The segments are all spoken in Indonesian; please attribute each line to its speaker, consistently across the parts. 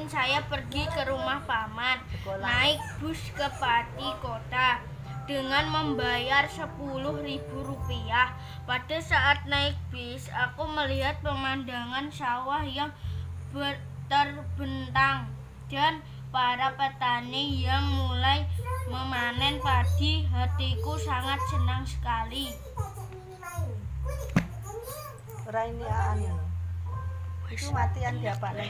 Speaker 1: saya pergi ke rumah paman, naik bus ke Pati Kota dengan membayar Rp10.000. Pada saat naik bis, aku melihat pemandangan sawah yang terbentang dan para petani yang mulai memanen padi. Hatiku sangat senang sekali.
Speaker 2: Itu matian dia Pak.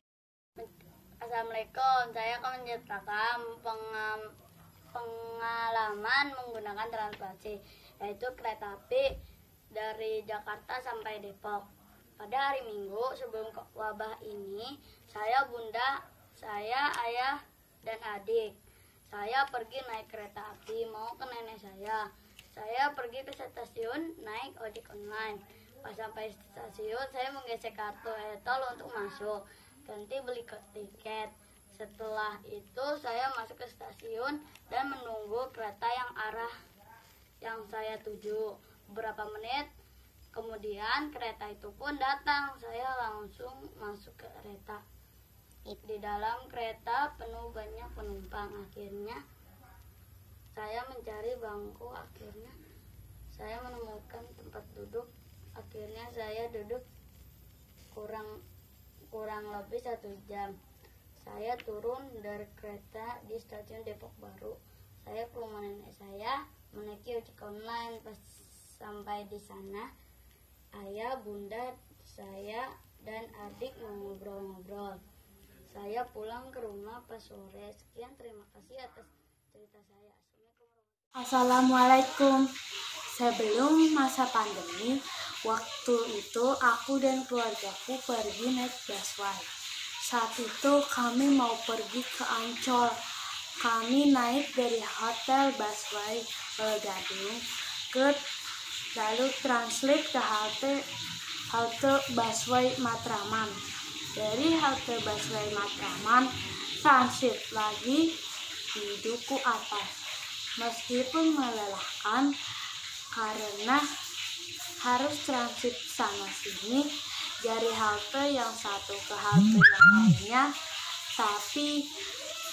Speaker 3: Assalamualaikum, saya akan menceritakan pengalaman menggunakan transportasi, yaitu kereta api dari Jakarta sampai Depok. Pada hari Minggu sebelum wabah ini, saya, bunda, saya, ayah, dan adik. Saya pergi naik kereta api mau ke nenek saya. Saya pergi ke stasiun naik ojek online. Pas sampai stasiun, saya menggesek kartu e-tol untuk masuk. Ganti beli tiket. Setelah itu saya masuk ke stasiun dan menunggu kereta yang arah yang saya tuju. Beberapa menit kemudian kereta itu pun datang. Saya langsung masuk ke kereta. Di dalam kereta penuh banyak penumpang. Akhirnya saya mencari bangku. Akhirnya saya menemukan tempat duduk. Akhirnya saya duduk kurang lebih 1 jam. Saya turun dari kereta di stasiun Depok Baru. Saya ke rumah nenek saya, menaiki ojek online. Pas sampai di sana, ayah, bunda, saya, dan adik ngobrol-ngobrol. Saya pulang ke rumah pas sore. Sekian, terima kasih atas cerita saya.
Speaker 4: Assalamualaikum. Sebelum masa pandemi, waktu itu aku dan keluargaku pergi naik busway. Saat itu kami mau pergi ke Ancol. Kami naik dari hotel busway Gadung lalu transit ke halte busway Matraman. Dari halte busway Matraman transit lagi di Duku Atas. Meskipun melelahkan karena harus transit sana sini dari halte yang satu ke halte yang lainnya, tapi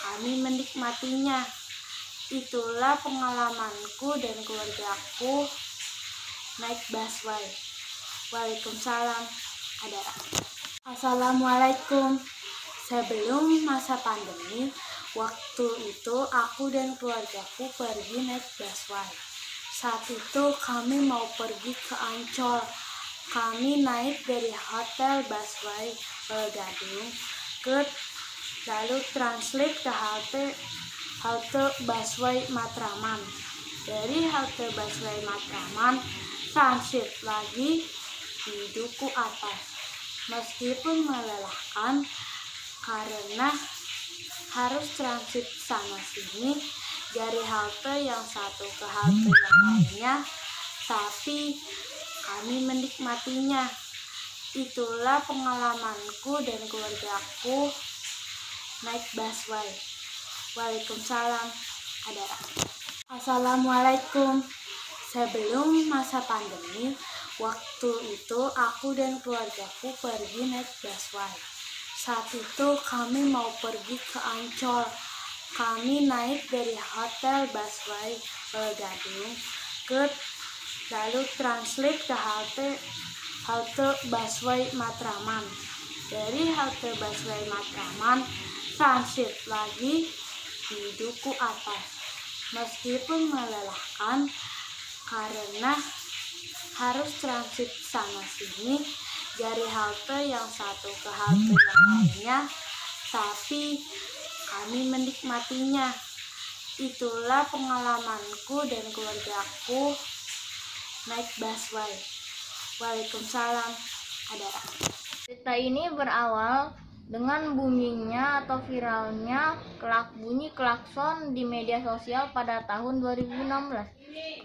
Speaker 4: kami menikmatinya. Itulah pengalamanku dan keluargaku naik busway. Waalaikumsalam. Assalamualaikum. Sebelum masa pandemi, waktu itu aku dan keluargaku pergi naik busway. Saat itu kami mau pergi ke Ancol. Kami naik dari hotel busway Gadung lalu transit ke halte busway Matraman. Dari halte busway Matraman transit lagi di Duku Atas. Meskipun melelahkan karena harus transit sana sini dari halte yang satu ke halte yang lainnya, tapi kami menikmatinya. Itulah pengalamanku dan keluargaku naik busway. Waalaikumsalam. Assalamualaikum. Sebelum masa pandemi, waktu itu aku dan keluargaku pergi naik busway. Saat itu kami mau pergi ke Ancol. Kami naik dari hotel busway Gadung lalu transit ke halte busway Matraman. Dari halte busway Matraman transit lagi di Duku Atas. Meskipun melelahkan karena harus transit sana sini dari halte yang satu ke halte yang lainnya, tapi kami menikmatinya. Itulah pengalamanku dan keluargaku naik busway. Waalaikumsalam.
Speaker 1: Cerita ini berawal dengan boomingnya atau viralnya bunyi klakson di media sosial pada tahun 2016.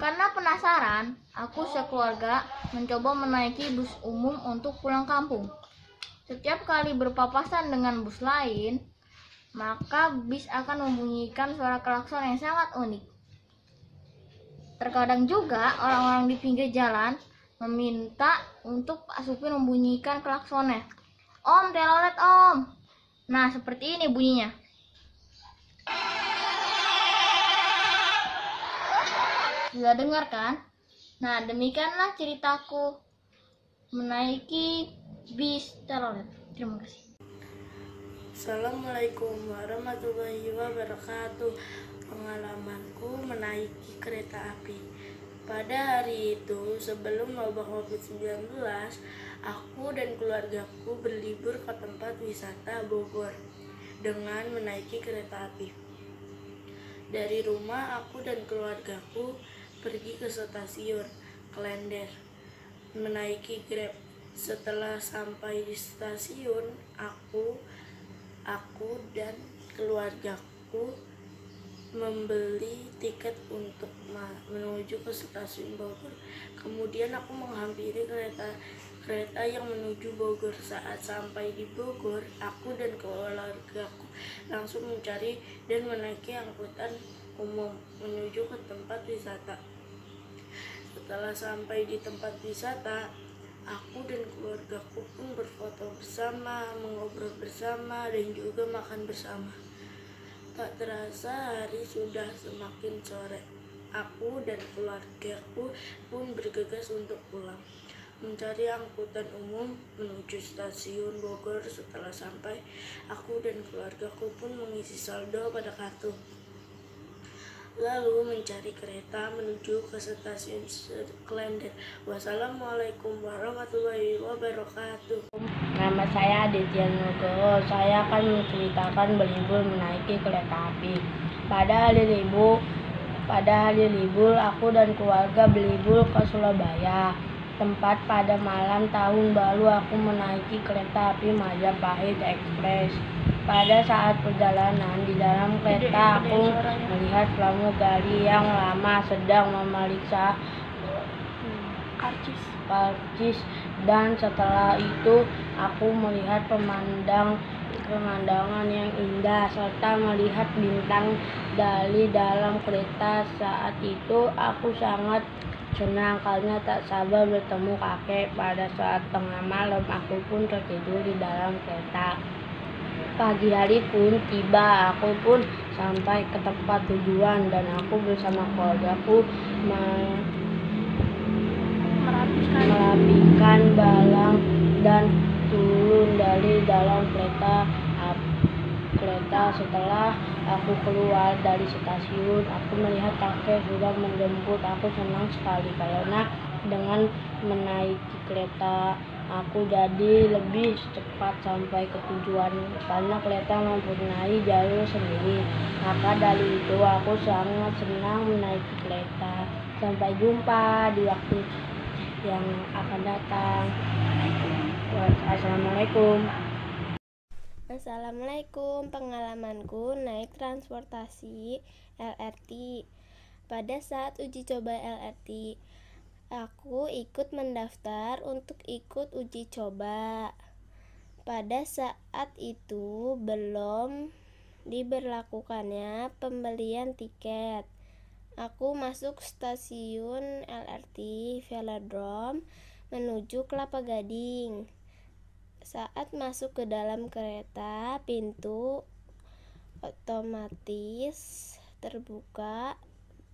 Speaker 1: Karena penasaran, aku sekeluarga mencoba menaiki bus umum untuk pulang kampung. Setiap kali berpapasan dengan bus lain, maka bis akan membunyikan suara klakson yang sangat unik. Terkadang juga orang-orang di pinggir jalan meminta untuk Pak Supir membunyikan klaksonnya. "Om, telolet om!" Nah, seperti ini bunyinya. Sudah dengar kan? Nah, demikianlah ceritaku menaiki bis telolet. Terima kasih.
Speaker 5: Assalamualaikum warahmatullahi wabarakatuh. Pengalamanku menaiki kereta api. Pada hari itu, sebelum wabah COVID-19, aku dan keluargaku berlibur ke tempat wisata Bogor dengan menaiki kereta api. Dari rumah, aku dan keluargaku pergi ke stasiun Klender menaiki Grab. Setelah sampai di stasiun, aku dan keluargaku membeli tiket untuk menuju ke stasiun Bogor. Kemudian aku menghampiri kereta yang menuju Bogor. Saat sampai di Bogor, aku dan keluargaku langsung mencari dan menaiki angkutan umum menuju ke tempat wisata. Setelah sampai di tempat wisata, aku dan keluargaku pun berfoto bersama, mengobrol bersama, dan juga makan bersama. Tak terasa hari sudah semakin sore. Aku dan keluargaku pun bergegas untuk pulang, mencari angkutan umum menuju stasiun Bogor. Setelah sampai, aku dan keluargaku pun mengisi saldo pada kartu, lalu mencari kereta menuju ke stasiun Klender. Wassalamualaikum warahmatullahi wabarakatuh.
Speaker 6: Nama saya Aditya Nugroho. Saya akan menceritakan berlibur menaiki kereta api. Pada hari libur, aku dan keluarga berlibur ke Surabaya. Tempat pada malam tahun baru aku menaiki kereta api Majapahit Express. Pada saat perjalanan di dalam kereta, aku melihat pramugari yang lama sedang memeriksa karcis, dan setelah itu aku melihat pemandangan yang indah serta melihat bintang dari dalam kereta. Saat itu aku sangat senang karena tak sabar bertemu kakek. Pada saat tengah malam, aku pun tertidur di dalam kereta. Pagi hari pun tiba, aku pun sampai ke tempat tujuan dan aku bersama keluargaku merapikan barang dan turun dari dalam kereta. Setelah aku keluar dari stasiun, aku melihat kakek sudah menjemput. Aku senang sekali karena dengan menaiki kereta aku jadi lebih cepat sampai ke tujuan karena kereta mempunyai jalur sendiri. Maka dari itu aku sangat senang menaiki kereta. Sampai jumpa di waktu yang akan datang. Assalamualaikum.
Speaker 7: Assalamualaikum. Pengalamanku naik transportasi LRT. Pada saat uji coba LRT, aku ikut mendaftar untuk ikut uji coba. Pada saat itu belum diberlakukannya pembelian tiket. Aku masuk stasiun LRT Velodrome menuju Kelapa Gading. Saat masuk ke dalam kereta, pintu otomatis terbuka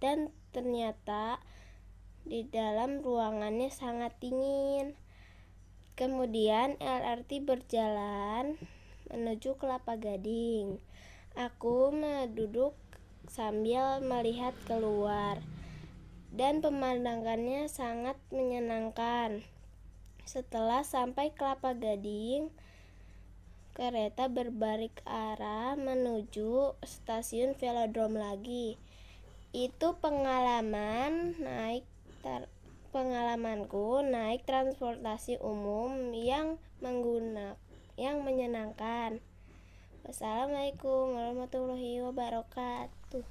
Speaker 7: dan ternyata di dalam ruangannya sangat dingin. Kemudian LRT berjalan menuju Kelapa Gading. Aku duduk sambil melihat keluar dan pemandangannya sangat menyenangkan. Setelah sampai Kelapa Gading, kereta berbalik arah menuju stasiun Velodrome lagi. Itu pengalamanku naik transportasi umum yang menyenangkan. Wassalamualaikum warahmatullahi wabarakatuh.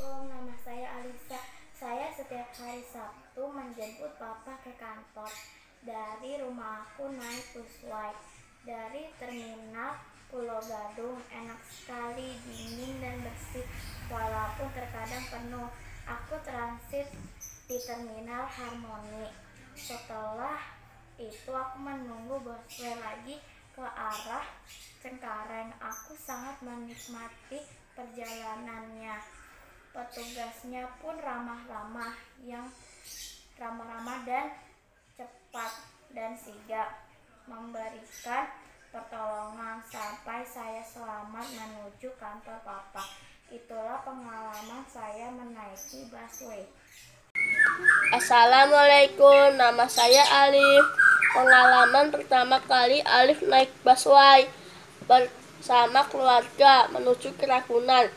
Speaker 8: Nama saya Alisa. Saya setiap hari Sabtu menjemput papa ke kantor. Dari rumah aku naik busway dari terminal Pulau Gadung. Enak sekali, dingin dan bersih walaupun terkadang penuh. Aku transit di terminal Harmoni. Setelah itu aku menunggu busway lagi ke arah Cengkareng. Aku sangat menikmati perjalanannya. Petugasnya pun ramah-ramah dan cepat dan sigap memberikan pertolongan sampai saya selamat menuju kantor papa. Itulah pengalaman saya menaiki busway.
Speaker 6: Assalamualaikum, nama saya Alif. Pengalaman pertama kali Alif naik busway bersama keluarga menuju ke Ragunan.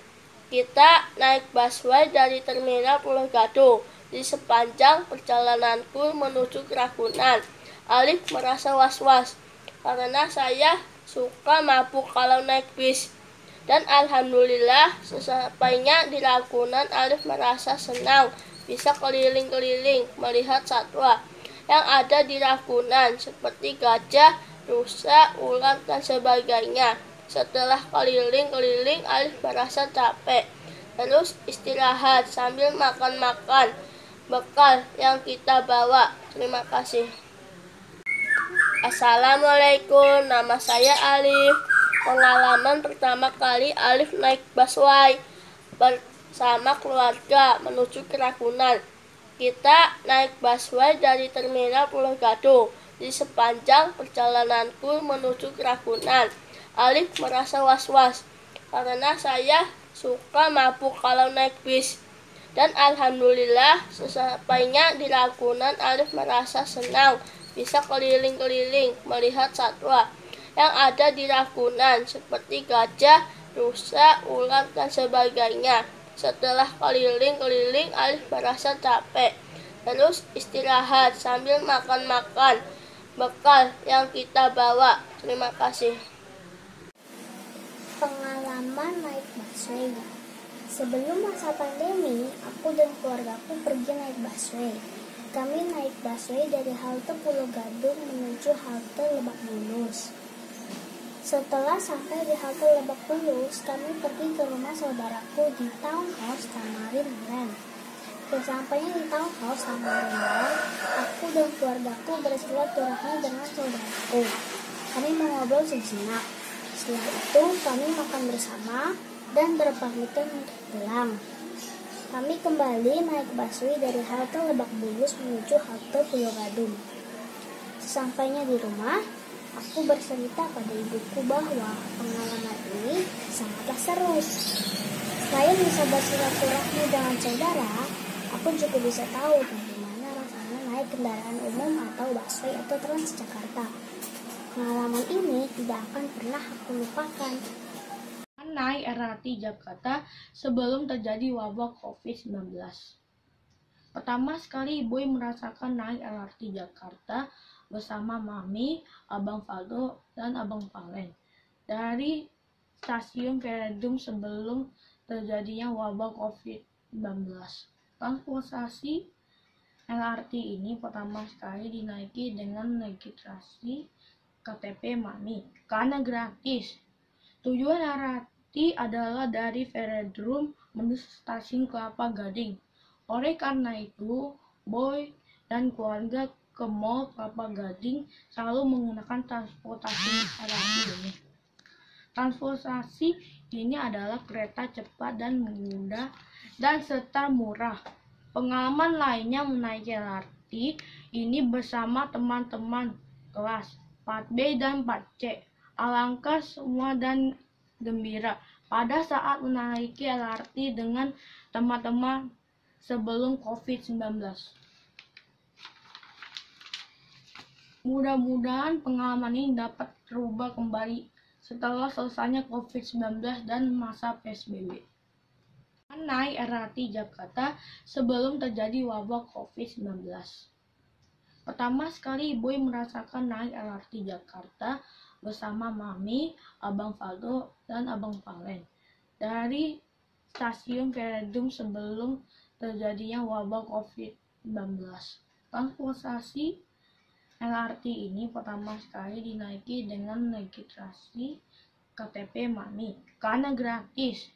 Speaker 6: Kita naik busway dari Terminal Pulau Gadung. Di sepanjang perjalananku menuju ke Ragunan, Alif merasa was-was karena saya suka mabuk kalau naik bis. Dan alhamdulillah sesampainya di Ragunan, Alif merasa senang bisa keliling-keliling melihat satwa yang ada di Ragunan seperti gajah, rusa, ular, dan sebagainya. Setelah keliling-keliling, Alif merasa capek. Terus istirahat sambil makan-makan bekal yang kita bawa. Terima kasih. Assalamualaikum, nama saya Alif. Pengalaman pertama kali Alif naik busway bersama keluarga menuju ke Ragunan. Kita naik busway dari Terminal Pulau Gadung. Di sepanjang perjalananku menuju ke Ragunan, Alif merasa was-was karena saya suka mabuk kalau naik bis. Dan alhamdulillah sesampainya di Ragunan, Alif merasa senang bisa keliling-keliling melihat satwa yang ada di Ragunan seperti gajah, rusa, ular, dan sebagainya. Setelah keliling-keliling, Alif merasa capek. Terus istirahat sambil makan-makan bekal yang kita bawa. Terima kasih.
Speaker 9: Pengalaman naik busway. Sebelum masa pandemi, aku dan keluargaku pergi naik busway. Kami naik busway dari halte Pulau Gadung menuju halte Lebak Bulus. Setelah sampai di halte Lebak Bulus, kami pergi ke rumah saudaraku di Townhouse Tamarin Land. Sesampainya di Townhouse Tamarin Land, aku dan keluargaku bersilaturahmi dengan saudaraku. Kami mengobrol sejenak. Setelah itu, kami makan bersama dan berpamitan untuk pulang. Kami kembali naik busway dari halte Lebak Bulus menuju halte Pulau Gadung. Sesampainya di rumah, aku bercerita pada ibuku bahwa pengalaman ini sangatlah seru. Selain bisa bersilaturahmi dengan saudara, aku juga bisa tahu bagaimana rasanya naik kendaraan umum atau busway atau Transjakarta. Pengalaman ini tidak akan pernah aku lupakan.
Speaker 6: Naik LRT Jakarta sebelum terjadi wabah COVID-19. Pertama sekali Boy merasakan naik LRT Jakarta bersama Mami, Abang Faldo, dan Abang Valen dari stasiun Peredum sebelum terjadinya wabah COVID-19. Transportasi LRT ini pertama sekali dinaiki dengan registrasi KTP Mami karena gratis. Tujuan LRT adalah dari Velodrome menuju stasiun Kelapa Gading. Oleh karena itu, Boy dan keluarga ke Mall Kelapa Gading selalu menggunakan transportasi LRT ini. Transportasi ini adalah kereta cepat dan mudah dan serta murah. Pengalaman lainnya menaiki LRT ini bersama teman-teman kelas 4B dan 4C. Alangkah semua dan gembira pada saat menaiki LRT dengan teman-teman sebelum COVID-19. Mudah-mudahan pengalaman ini dapat terubah kembali setelah selesainya COVID-19 dan masa PSBB. Naik LRT Jakarta sebelum terjadi wabah COVID-19. Pertama sekali Boy merasakan naik LRT Jakarta bersama Mami, Abang Faldo, dan Abang Valen dari stasiun Peredum sebelum terjadinya wabah COVID-19. Transportasi LRT ini pertama sekali dinaiki dengan registrasi KTP Mami karena gratis.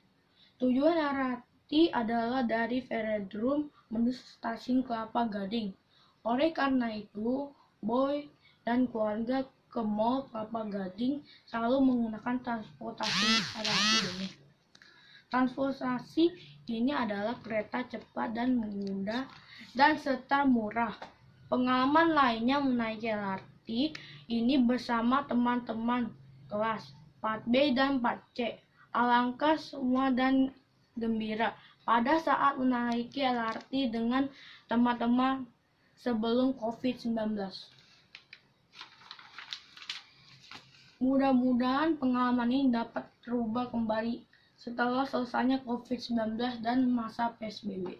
Speaker 6: Tujuan LRT adalah dari Velodrome menuju stasiun Kelapa Gading. Oleh karena itu, Boy dan keluarga ke Mall Kelapa Gading selalu menggunakan transportasi LRT ini. Transportasi ini adalah kereta cepat dan mudah dan serta murah. Pengalaman lainnya menaiki LRT ini bersama teman-teman kelas 4B dan 4C. Alangkah semua dan gembira pada saat menaiki LRT dengan teman-teman sebelum COVID-19. Mudah-mudahan pengalaman ini dapat terubah kembali setelah selesainya COVID-19 dan masa PSBB.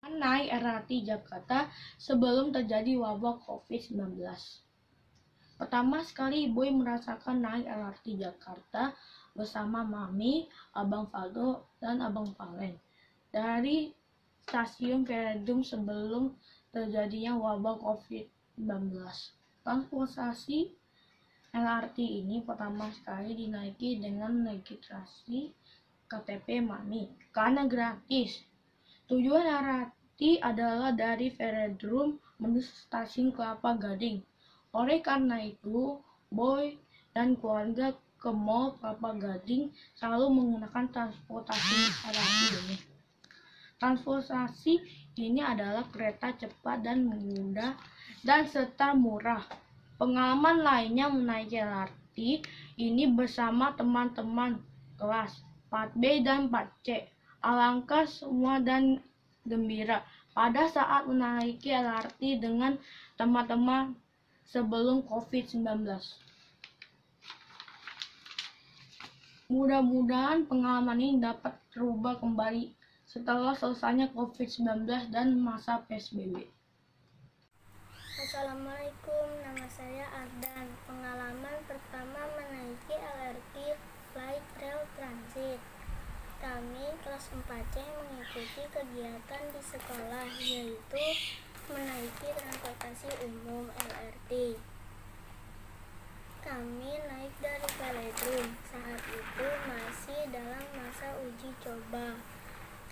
Speaker 6: Naik LRT Jakarta sebelum terjadi wabah COVID-19. Pertama sekali Boy merasakan naik LRT Jakarta bersama Mami, Abang Faldo, dan Abang Valen dari stasiun Velodrome sebelum terjadinya wabah COVID-19. Transportasi LRT ini pertama sekali dinaiki dengan registrasi KTP Mami karena gratis. Tujuan LRT adalah dari Velodrome menuju stasiun Kelapa Gading. Oleh karena itu, Boy dan keluarga ke Mall Kelapa Gading selalu menggunakan transportasi LRT ini. Transportasi ini adalah kereta cepat dan mudah dan serta murah. Pengalaman lainnya menaiki LRT ini bersama teman-teman kelas 4B dan 4C. Alangkah semua dan gembira pada saat menaiki LRT dengan teman-teman sebelum COVID-19. Mudah-mudahan pengalaman ini dapat terubah kembali setelah selesainya COVID-19 dan masa PSBB.
Speaker 9: Assalamualaikum, nama saya Ardan. Pengalaman pertama menaiki LRT Light Rail Transit. Kami kelas 4C mengikuti kegiatan di sekolah, yaitu menaiki transportasi umum LRT. Kami naik dari Velodrome. Saat itu masih dalam masa uji coba.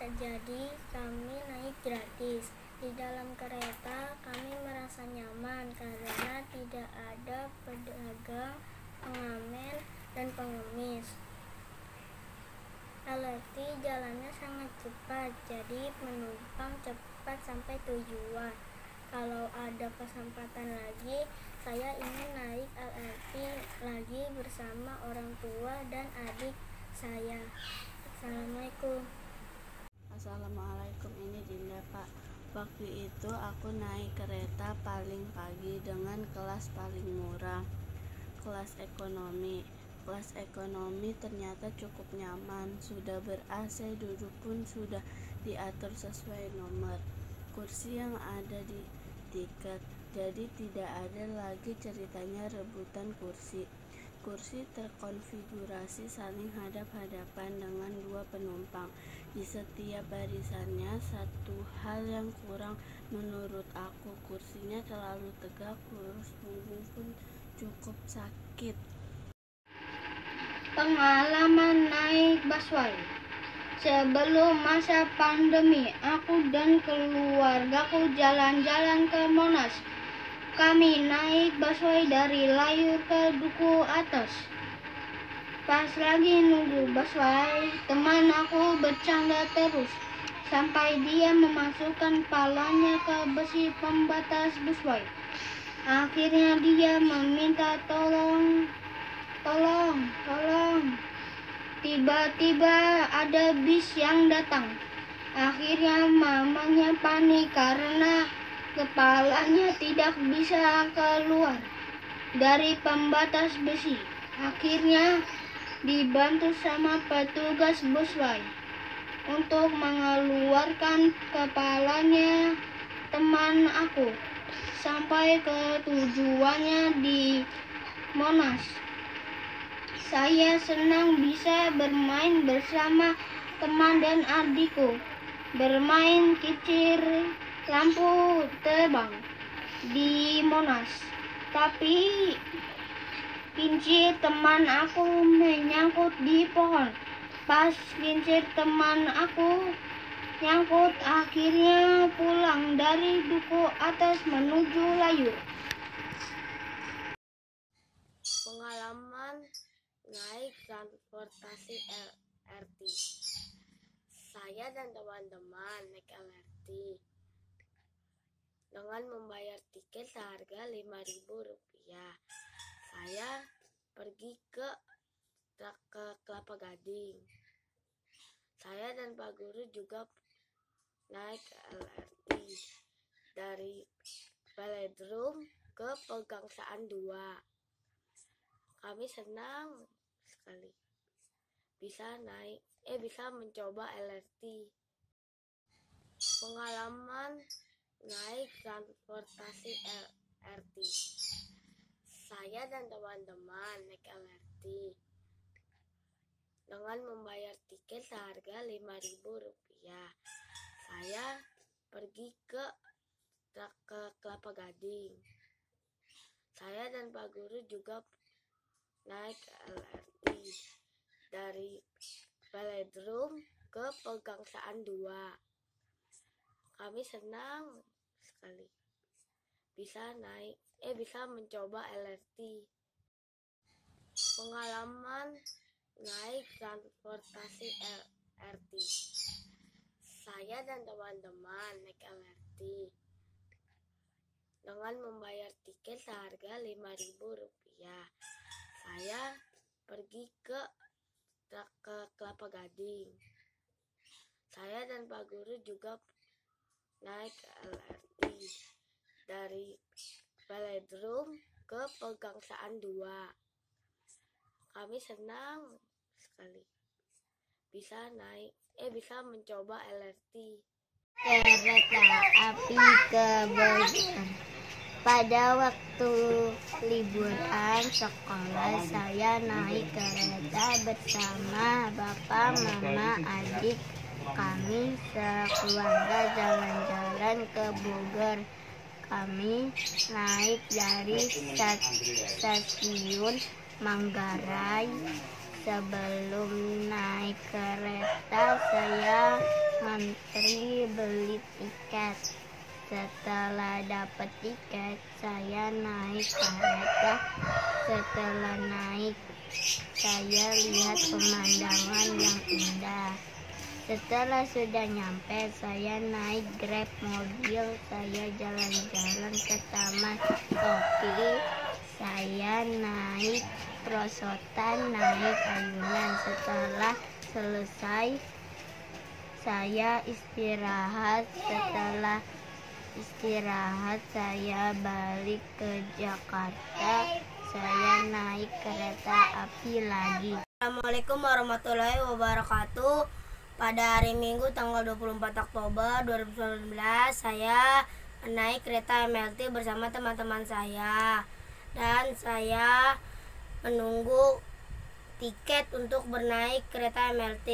Speaker 9: Jadi kami naik gratis. Di dalam kereta kami merasa nyaman karena tidak ada pedagang, pengamen, dan pengemis. LRT jalannya sangat cepat, jadi penumpang cepat sampai tujuan. Kalau ada kesempatan lagi, saya ingin naik LRT lagi bersama orang tua dan adik saya. Assalamualaikum.
Speaker 10: Assalamualaikum, ini Dinda, Pak. Waktu itu aku naik kereta paling pagi dengan kelas paling murah, kelas ekonomi. Kelas ekonomi ternyata cukup nyaman, sudah ber-AC, duduk pun sudah diatur sesuai nomor kursi yang ada di tiket. Jadi tidak ada lagi ceritanya rebutan kursi. Kursi terkonfigurasi saling hadap-hadapan dengan dua penumpang. Di setiap barisannya, satu hal yang kurang menurut aku, kursinya terlalu tegak, lurus, punggung pun cukup sakit.
Speaker 3: Pengalaman naik busway. Sebelum masa pandemi, aku dan keluargaku jalan-jalan ke Monas. Kami naik busway dari Layur ke Duku Atas. Pas lagi nunggu busway, teman aku bercanda terus sampai dia memasukkan palanya ke besi pembatas busway. Akhirnya dia meminta tolong. Tiba-tiba ada bis yang datang. Akhirnya mamanya panik karena kepalanya tidak bisa keluar dari pembatas besi. Akhirnya dibantu sama petugas busway untuk mengeluarkan kepalanya teman aku sampai ke tujuannya di Monas. Saya senang bisa bermain bersama teman dan adikku, bermain kicir lampu terbang di Monas. Tapi kincir teman aku menyangkut di pohon. Pas kincir teman aku nyangkut, akhirnya pulang dari Duku Atas menuju Layur.
Speaker 6: naik transportasi LRT. Saya dan teman-teman naik LRT dengan membayar tiket seharga Rp5.000. Saya pergi ke Kelapa Gading. Saya dan Pak Guru juga naik LRT dari Velodrome ke Pegangsaan 2. Kami senang sekali bisa mencoba LRT. Pengalaman naik transportasi LRT. Saya dan teman-teman naik LRT dengan membayar tiket seharga Rp5.000. Saya pergi ke Kelapa Gading. Saya dan Pak Guru juga naik LRT dari Velodrome ke Pegangsaan 2. Kami senang sekali bisa mencoba LRT. Pengalaman naik transportasi LRT. Saya dan teman-teman naik LRT dengan membayar tiket seharga Rp5.000. Saya pergi ke Kelapa Gading. Saya dan Pak Guru juga naik LRT dari Velodrome ke Pegangsaan 2. Kami senang sekali bisa mencoba LRT.
Speaker 1: Kereta api ke Bogor. Pada waktu liburan sekolah, saya naik kereta bersama bapak, mama, adik. Kami sekeluarga jalan-jalan ke Bogor. Kami naik dari stasiun Manggarai. Sebelum naik kereta, saya ngantri beli tiket. Setelah dapat tiket, saya naik kereta. Setelah naik, saya lihat pemandangan yang indah. Setelah sudah nyampe, saya naik Grab mobil. Saya jalan-jalan ke Taman Kopi. Saya naik perosotan, naik ayunan. Setelah selesai, saya istirahat. Setelah istirahat, saya balik ke Jakarta. Saya naik kereta api lagi.
Speaker 3: Assalamualaikum warahmatullahi wabarakatuh. Pada hari Minggu tanggal 24 Oktober 2019, saya naik kereta MLT bersama teman-teman saya. Dan saya menunggu tiket untuk bernaik kereta MLT.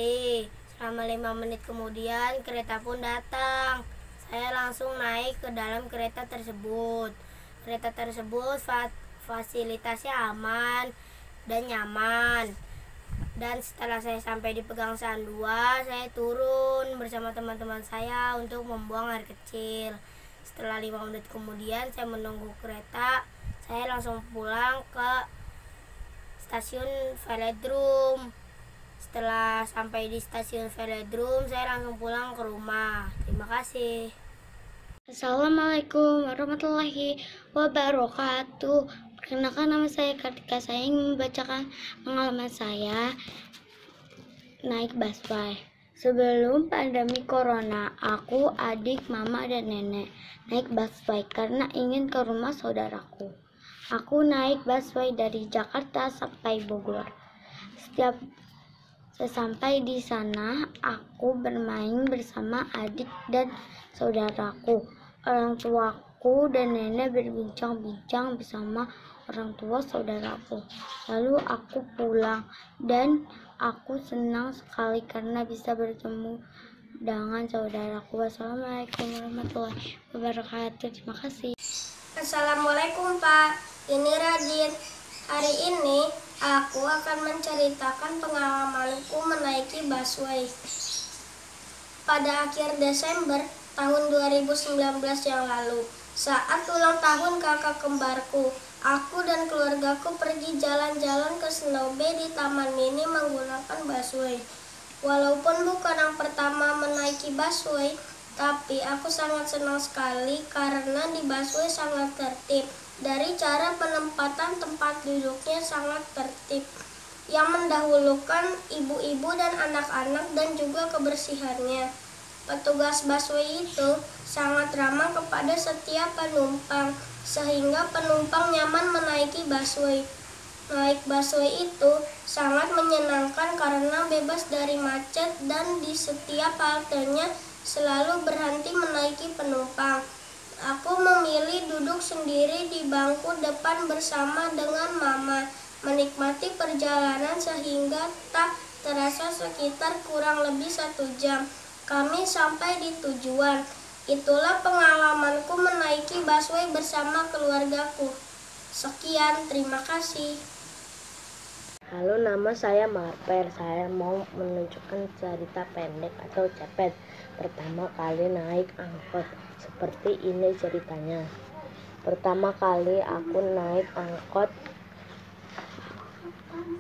Speaker 3: Selama 5 menit kemudian kereta pun datang. Saya langsung naik ke dalam kereta tersebut. Kereta tersebut fasilitasnya aman dan nyaman. Dan setelah saya sampai di Pegangsaan 2, saya turun bersama teman-teman saya untuk membuang air kecil. Setelah 5 menit kemudian saya menunggu kereta, saya langsung pulang ke stasiun Velodrome. Setelah sampai di stasiun Velodrome, saya langsung pulang ke rumah. Terima kasih.
Speaker 11: Assalamualaikum warahmatullahi wabarakatuh. Perkenalkan, nama saya Kartika. Saya ingin membacakan pengalaman saya naik busway. Sebelum pandemi corona, aku, adik, mama, dan nenek naik busway karena ingin ke rumah saudaraku. Aku naik busway dari Jakarta sampai Bogor. Setiap sesampai di sana, aku bermain bersama adik dan saudaraku. Orang tuaku dan nenek berbincang-bincang bersama orang tua saudaraku. Lalu aku pulang dan aku senang sekali karena bisa bertemu dengan saudaraku. Wassalamualaikum warahmatullahi wabarakatuh. Terima kasih.
Speaker 12: Assalamualaikum Pak, ini Radin. Hari ini aku akan menceritakan pengalamanku menaiki busway. Pada akhir Desember tahun 2019 yang lalu, saat ulang tahun kakak kembarku, Aku dan keluargaku pergi jalan-jalan ke Snow Bay di Taman Mini menggunakan busway. Walaupun bukan yang pertama menaiki busway, tapi aku sangat senang sekali karena di busway sangat tertib. Dari cara penempatan tempat duduknya sangat tertib, yang mendahulukan ibu-ibu dan anak-anak dan juga kebersihannya. Petugas busway itu sangat ramah kepada setiap penumpang, sehingga penumpang nyaman menaiki busway. Naik busway itu sangat menyenangkan karena bebas dari macet dan di setiap haltenya selalu berhenti menaiki penumpang. Aku memilih duduk sendiri di bangku depan bersama dengan mama, menikmati perjalanan sehingga tak terasa sekitar kurang lebih 1 jam. Kami sampai di tujuan. Itulah pengalamanku menaiki busway bersama keluargaku. Sekian, terima kasih.
Speaker 6: Halo, nama saya Marper. Saya mau menunjukkan cerita pendek atau cepet. Pertama kali naik angkot. Seperti ini ceritanya. Pertama kali aku naik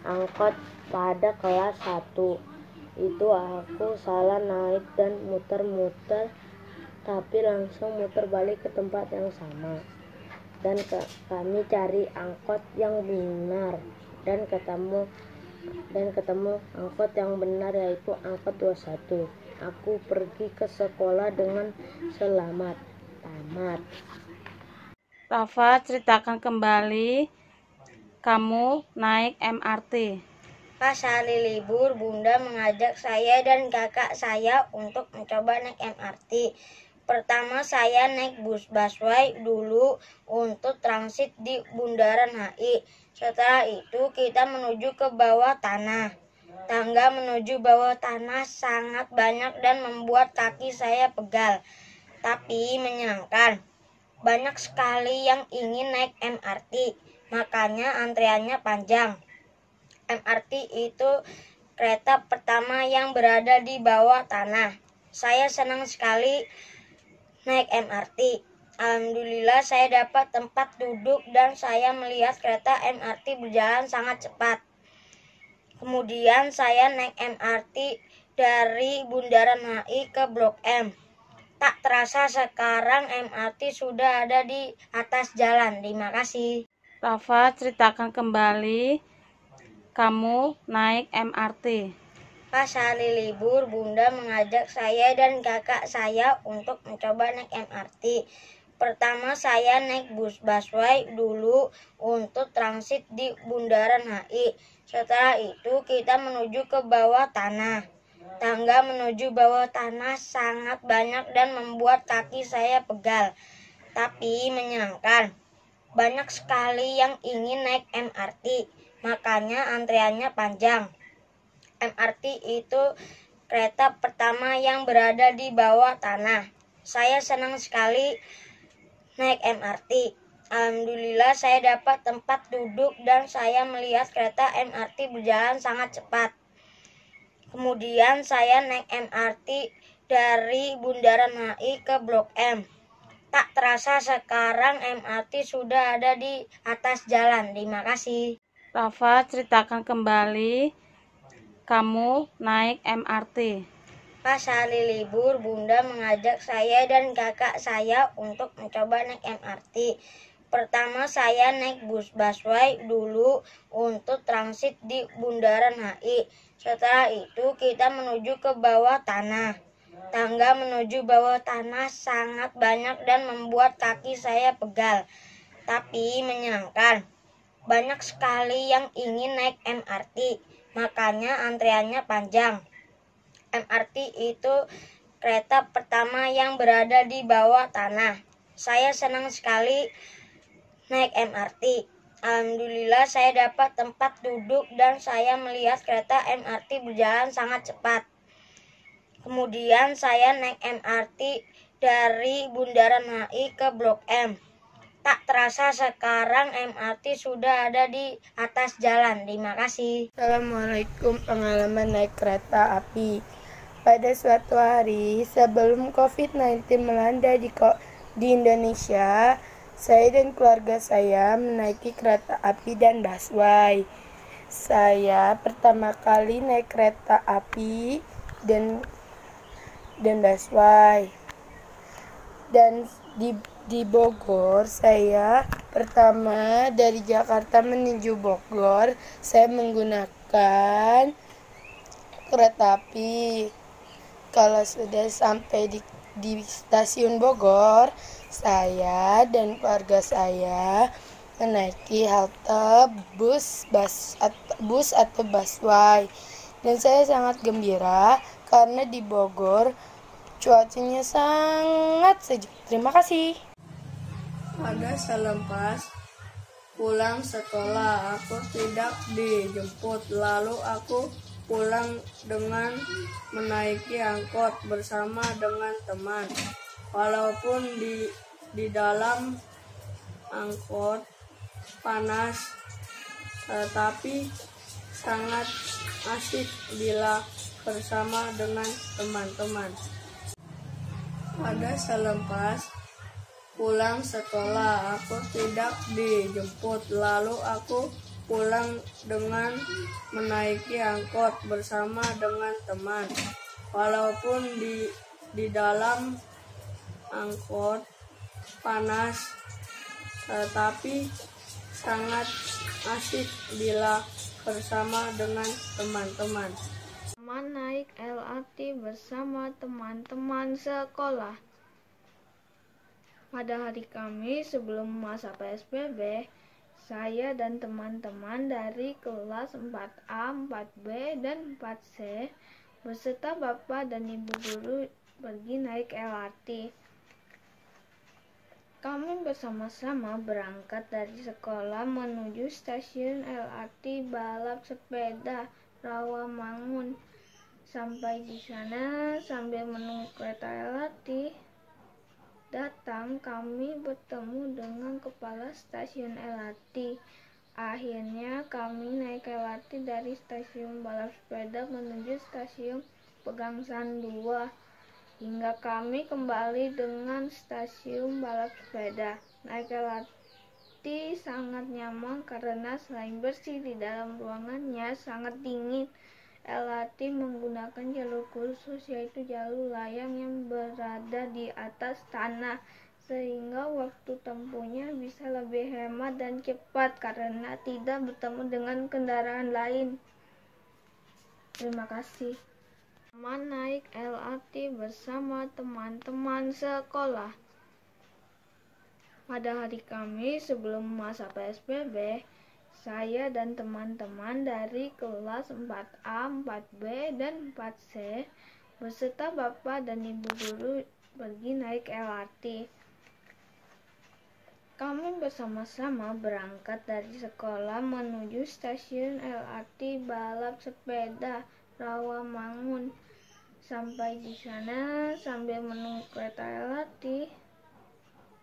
Speaker 6: angkot pada kelas 1. Itu aku salah naik dan muter-muter, tapi langsung muter balik ke tempat yang sama. Dan kami cari angkot yang benar dan ketemu angkot yang benar, yaitu angkot 21. Aku pergi ke sekolah dengan selamat. Tamat.
Speaker 13: Rafa, ceritakan kembali kamu naik MRT.
Speaker 3: Pas hari libur, Bunda mengajak saya dan kakak saya untuk mencoba naik MRT. Pertama saya naik busway dulu untuk transit di Bundaran HI. Setelah itu kita menuju ke bawah tanah. Tangga menuju bawah tanah sangat banyak dan membuat kaki saya pegal, tapi menyenangkan. Banyak sekali yang ingin naik MRT, makanya antreannya panjang. MRT itu kereta pertama yang berada di bawah tanah. Saya senang sekali naik MRT. Alhamdulillah saya dapat tempat duduk dan saya melihat kereta MRT berjalan sangat cepat. Kemudian saya naik MRT dari Bundaran HI ke Blok M. Tak terasa sekarang MRT sudah ada di atas jalan. Terima kasih.
Speaker 13: Rafa, ceritakan kembali kamu naik MRT.
Speaker 3: Pas hari libur, Bunda mengajak saya dan kakak saya untuk mencoba naik MRT. Pertama saya naik busway dulu untuk transit di Bundaran HI. Setelah itu kita menuju ke bawah tanah. Tangga menuju bawah tanah sangat banyak dan membuat kaki saya pegal, tapi menyenangkan. Banyak sekali yang ingin naik MRT, makanya antreannya panjang. MRT itu kereta pertama yang berada di bawah tanah. Saya senang sekali naik MRT. Alhamdulillah saya dapat tempat duduk dan saya melihat kereta MRT berjalan sangat cepat. Kemudian saya naik MRT dari Bundaran HI ke Blok M. Tak terasa sekarang MRT sudah ada di atas jalan. Terima kasih.
Speaker 13: Rafa, ceritakan kembali kamu naik MRT.
Speaker 3: Pas hari libur, Bunda mengajak saya dan kakak saya untuk mencoba naik MRT. Pertama saya naik busway dulu untuk transit di Bundaran HI. Setelah itu kita menuju ke bawah tanah. Tangga menuju bawah tanah sangat banyak dan membuat kaki saya pegal, tapi menyenangkan. Banyak sekali yang ingin naik MRT, makanya antreannya panjang. MRT itu kereta pertama yang berada di bawah tanah. Saya senang sekali naik MRT. Alhamdulillah saya dapat tempat duduk dan saya melihat kereta MRT berjalan sangat cepat. Kemudian saya naik MRT dari Bundaran HI ke Blok M. Tak terasa sekarang MRT sudah ada di atas jalan. Terima kasih.
Speaker 14: Assalamualaikum, pengalaman naik kereta api. Pada suatu hari sebelum COVID-19 melanda di Indonesia, Saya dan keluarga saya menaiki kereta api dan busway. Saya pertama kali naik kereta api dan busway. Dan di Bogor, saya pertama dari Jakarta menuju Bogor, saya menggunakan kereta api. Kalau sudah sampai di stasiun Bogor, saya dan keluarga saya menaiki halte bus atau busway. Dan saya sangat gembira karena di Bogor cuacanya sangat sejuk. Terima kasih.
Speaker 10: Pada selepas pulang sekolah, aku tidak dijemput, lalu aku pulang dengan menaiki angkot bersama dengan teman. Walaupun di dalam angkot panas, tetapi sangat asik bila bersama dengan teman-teman. Pada selepas pulang sekolah, aku tidak dijemput, lalu aku pulang dengan menaiki angkot bersama dengan teman. Walaupun di dalam angkot panas, tetapi sangat asik bila bersama dengan teman-teman.
Speaker 1: Naik LRT bersama teman-teman sekolah. Pada hari Kamis sebelum masa PSBB, saya dan teman-teman dari kelas 4A, 4B, dan 4C beserta Bapak dan Ibu guru pergi naik LRT. Kami bersama-sama berangkat dari sekolah menuju stasiun LRT balap sepeda Rawamangun. Sampai di sana sambil menunggu kereta LRT datang, kami bertemu dengan kepala stasiun LRT. Akhirnya kami naik LRT dari stasiun balap sepeda menuju stasiun Pegangsaan 2 hingga kami kembali dengan stasiun balap sepeda. Naik LRT sangat nyaman karena selain bersih, di dalam ruangannya sangat dingin. LRT menggunakan jalur khusus, yaitu jalur layang yang berada di atas tanah, sehingga waktu tempuhnya bisa lebih hemat dan cepat karena tidak bertemu dengan kendaraan lain. Terima kasih. Naik LRT bersama teman-teman sekolah. Pada hari Kamis sebelum masa PSBB, saya dan teman-teman dari kelas 4A, 4B, dan 4C beserta Bapak dan Ibu guru pergi naik LRT. Kami bersama-sama berangkat dari sekolah menuju stasiun LRT balap sepeda Rawamangun. Sampai di sana sambil menunggu kereta LRT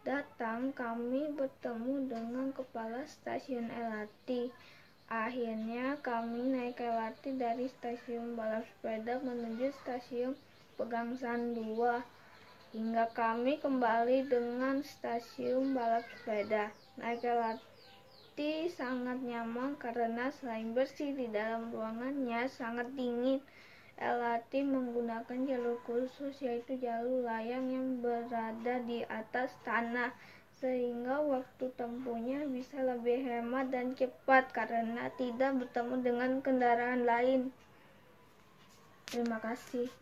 Speaker 1: datang, kami bertemu dengan kepala stasiun LRT. Akhirnya kami naik LRT dari stasiun balap sepeda menuju stasiun Pegangsaan 2 hingga kami kembali dengan stasiun balap sepeda. Naik LRT sangat nyaman karena selain bersih, di dalam ruangannya sangat dingin. LRT menggunakan jalur khusus, yaitu jalur layang yang berada di atas tanah, sehingga waktu tempuhnya bisa lebih hemat dan cepat karena tidak bertemu dengan kendaraan lain. Terima kasih.